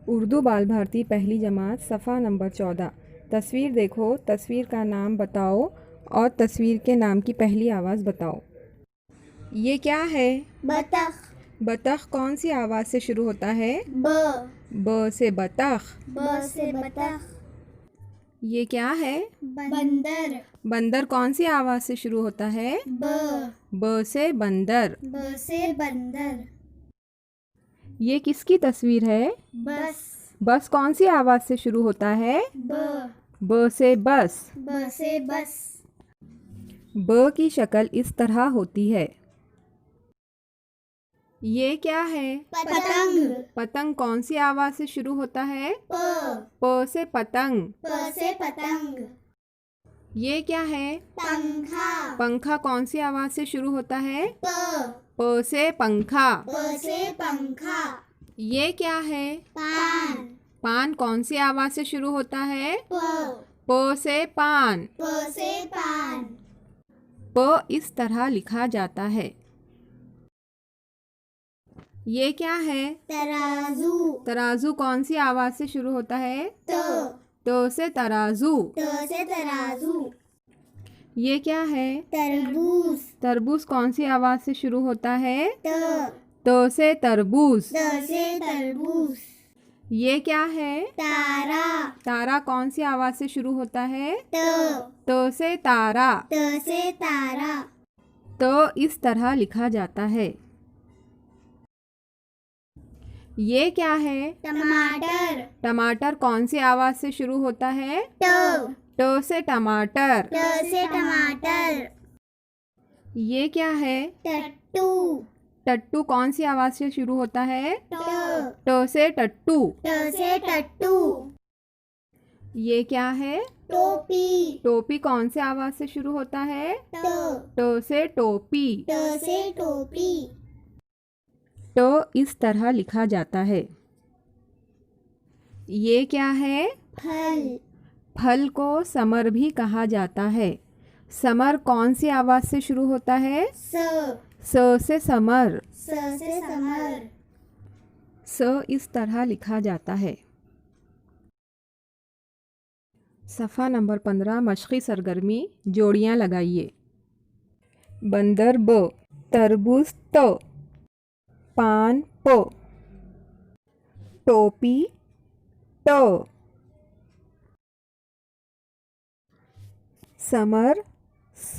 उर्दू बाल भारती पहली जमात सफ़ा नंबर 14। तस्वीर देखो, तस्वीर का नाम बताओ और तस्वीर के नाम की पहली आवाज़ बताओ। ये क्या है? बतख। बतख कौन सी आवाज़ से शुरू होता है? ब से बतख। ब से बतख। ये क्या है? बंदर। बंदर कौन सी आवाज़ से शुरू होता है? ब से बंदर। ब से बंदर। ये किसकी तस्वीर है? बस। बस कौन सी आवाज़ से शुरू होता है? ब से बस। ब से बस। ब की शक्ल इस तरह होती है। ये क्या है? पतंग। पतंग कौन सी आवाज़ से शुरू होता है? प से पतंग। प से पतंग। ये क्या है? पंखा। पंखा कौन सी आवाज़ से शुरू होता है? प से पंखा। से पंखा। ये क्या है? पान। पान कौन सी आवाज़ से शुरू होता है? से पान। से पान। प इस तरह लिखा जाता है। ये क्या है? तराजू। तराजू कौन सी आवाज़ से शुरू होता है? से तराजू। से तराजू। ये क्या है? तरबूज। तरबूज कौन सी आवाज़ से शुरू होता है? से तरबूज। से तरबूज। ये क्या है? तारा। तारा कौन सी आवाज़ से शुरू होता है? से तारा। से तारा। इस तरह लिखा जाता है। ये क्या है? टमाटर। टमाटर कौन सी आवाज़ से शुरू होता है? से टमाटर। से टमाटर। ये क्या है? टट्टू। टट्टू कौन सी आवाज़ से शुरू होता है? से टट्टू। से टट्टू। ये क्या है? टोपी। टोपी कौन सी आवाज़ से शुरू होता है? से टोपी। से टोपी। इस तरह लिखा जाता है। ये क्या है? फल। फल को समर भी कहा जाता है। समर कौन सी आवाज़ से शुरू होता है? से समर। से समर। इस तरह लिखा जाता है। सफ़ा नंबर 15 मशक़ी सरगर्मी जोड़ियाँ लगाइए। बंदर ब, तरबूज त, पान प, टोपी ट, समर स।